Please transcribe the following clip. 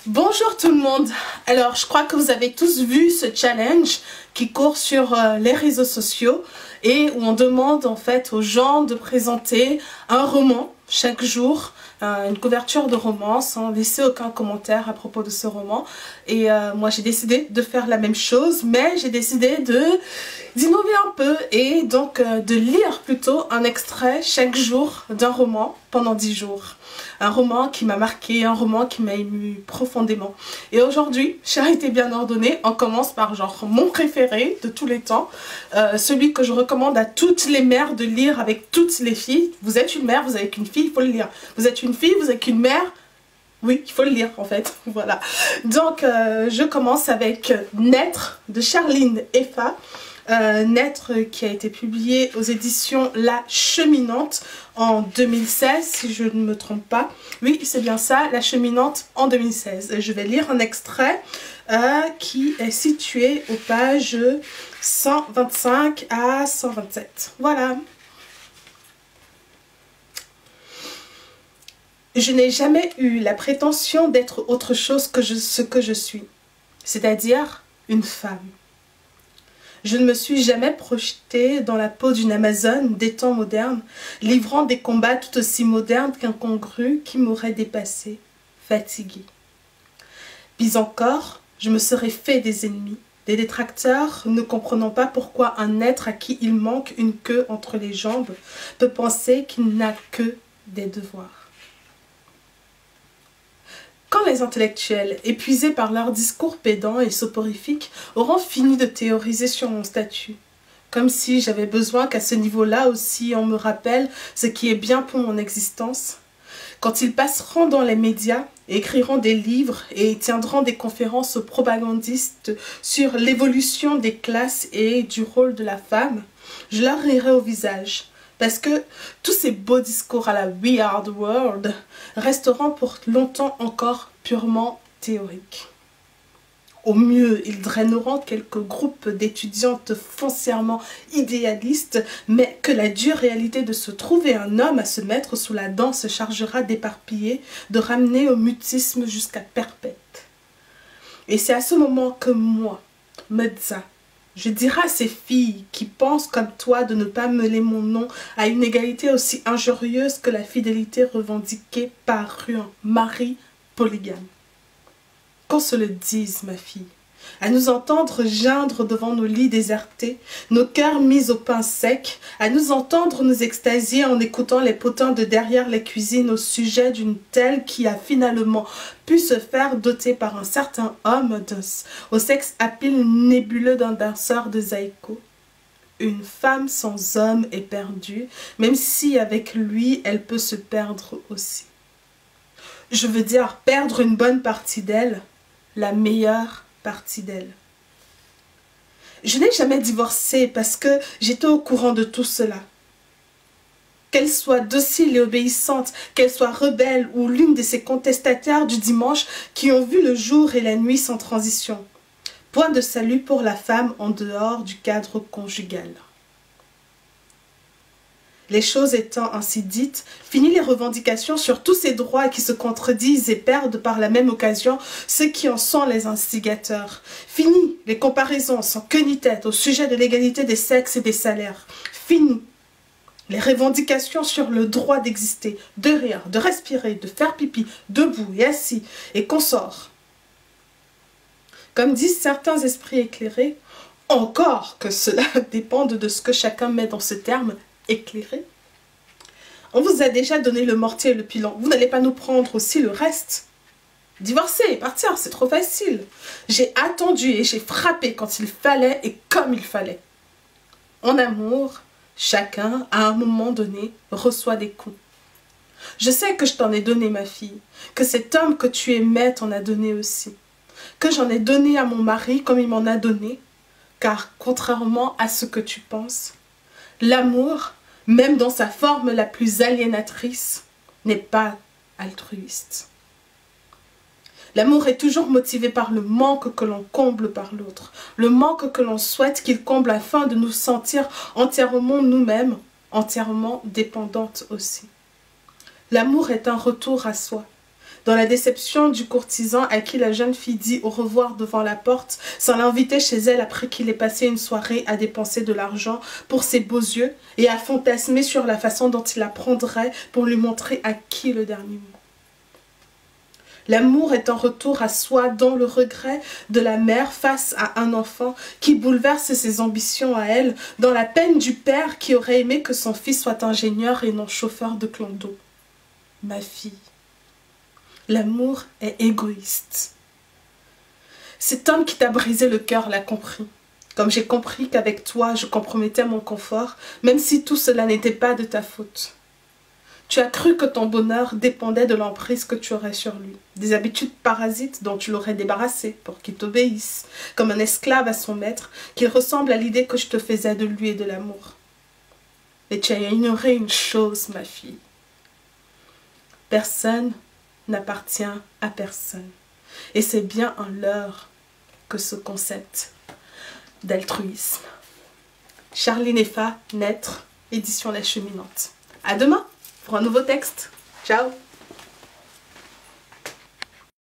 Bonjour tout le monde. Alors je crois que vous avez tous vu ce challenge qui court sur les réseaux sociaux et où on demande en fait aux gens de présenter un roman chaque jour, une couverture de roman sans laisser aucun commentaire à propos de ce roman. Et moi j'ai décidé de faire la même chose, mais j'ai décidé d'innover un peu et donc de lire plutôt un extrait chaque jour d'un roman pendant 10 jours. Un roman qui m'a marqué, un roman qui m'a ému profondément. Et aujourd'hui, Charité bien ordonnée, on commence par genre mon préféré de tous les temps, celui que je recommande à toutes les mères de lire avec toutes les filles. Vous êtes une mère, vous avez qu'une fille, il faut le lire. Vous êtes une fille, vous avez qu'une mère, oui, il faut le lire en fait, voilà. Donc je commence avec Naître de Charline Effa. Naître qui a été publié aux éditions La Cheminante en 2016 si je ne me trompe pas. Oui, c'est bien ça, La Cheminante en 2016. Et je vais lire un extrait qui est situé aux pages 125 à 127. Voilà. Je n'ai jamais eu la prétention d'être autre chose que ce que je suis, c'est-à-dire une femme. Je ne me suis jamais projetée dans la peau d'une Amazone des temps modernes, livrant des combats tout aussi modernes qu'incongrus qui m'auraient dépassée, fatiguée. Puis encore, je me serais fait des ennemis, des détracteurs ne comprenant pas pourquoi un être à qui il manque une queue entre les jambes peut penser qu'il n'a que des devoirs. Quand les intellectuels, épuisés par leurs discours pédants et soporifiques, auront fini de théoriser sur mon statut, comme si j'avais besoin qu'à ce niveau-là aussi on me rappelle ce qui est bien pour mon existence, quand ils passeront dans les médias, écriront des livres et tiendront des conférences aux propagandistes sur l'évolution des classes et du rôle de la femme, je leur rirai au visage. Parce que tous ces beaux discours à la We Are the World resteront pour longtemps encore purement théoriques. Au mieux, ils draineront quelques groupes d'étudiantes foncièrement idéalistes, mais que la dure réalité de se trouver un homme à se mettre sous la dent se chargera d'éparpiller, de ramener au mutisme jusqu'à perpète. Et c'est à ce moment que moi, Medza, je dirai à ces filles qui pensent comme toi de ne pas mêler mon nom à une égalité aussi injurieuse que la fidélité revendiquée par un mari polygame. Qu'on se le dise, ma fille, à nous entendre geindre devant nos lits désertés, nos cœurs mis au pain sec, à nous entendre nous extasier en écoutant les potins de derrière les cuisines au sujet d'une telle qui a finalement pu se faire doter par un certain homme au sexe à pile nébuleux d'un danseur de zaïko. Une femme sans homme est perdue, même si avec lui elle peut se perdre aussi. Je veux dire perdre une bonne partie d'elle, la meilleure partie d'elle. Je n'ai jamais divorcé parce que j'étais au courant de tout cela. Qu'elle soit docile et obéissante, qu'elle soit rebelle ou l'une de ces contestataires du dimanche qui ont vu le jour et la nuit sans transition. Point de salut pour la femme en dehors du cadre conjugal. Les choses étant ainsi dites, fini les revendications sur tous ces droits qui se contredisent et perdent par la même occasion ceux qui en sont les instigateurs. Fini les comparaisons sans queue ni tête au sujet de l'égalité des sexes et des salaires. Fini les revendications sur le droit d'exister, de rire, de respirer, de faire pipi, debout et assis, et consorts. Comme disent certains esprits éclairés, encore que cela dépende de ce que chacun met dans ce terme éclairé. On vous a déjà donné le mortier et le pilon, vous n'allez pas nous prendre aussi le reste. Divorcer et partir, c'est trop facile. J'ai attendu et j'ai frappé quand il fallait et comme il fallait. En amour, chacun, à un moment donné, reçoit des coups. Je sais que je t'en ai donné, ma fille, que cet homme que tu aimais t'en a donné aussi, que j'en ai donné à mon mari comme il m'en a donné, car contrairement à ce que tu penses, l'amour, même dans sa forme la plus aliénatrice, n'est pas altruiste. L'amour est toujours motivé par le manque que l'on comble par l'autre, le manque que l'on souhaite qu'il comble afin de nous sentir entièrement nous-mêmes, entièrement dépendantes aussi. L'amour est un retour à soi. Dans la déception du courtisan à qui la jeune fille dit au revoir devant la porte, sans l'inviter chez elle après qu'il ait passé une soirée à dépenser de l'argent pour ses beaux yeux et à fantasmer sur la façon dont il la prendrait pour lui montrer à qui le dernier mot. L'amour est un retour à soi dans le regret de la mère face à un enfant qui bouleverse ses ambitions à elle, dans la peine du père qui aurait aimé que son fils soit ingénieur et non chauffeur de clando. Ma fille, l'amour est égoïste. Cet homme qui t'a brisé le cœur l'a compris. Comme j'ai compris qu'avec toi, je compromettais mon confort, même si tout cela n'était pas de ta faute. Tu as cru que ton bonheur dépendait de l'emprise que tu aurais sur lui, des habitudes parasites dont tu l'aurais débarrassé pour qu'il t'obéisse, comme un esclave à son maître, qu'il ressemble à l'idée que je te faisais de lui et de l'amour. Mais tu as ignoré une chose, ma fille. Personne n'appartient à personne. Et c'est bien un leurre que ce concept d'altruisme. Charline Effa, Naître, édition La Cheminante. À demain pour un nouveau texte. Ciao!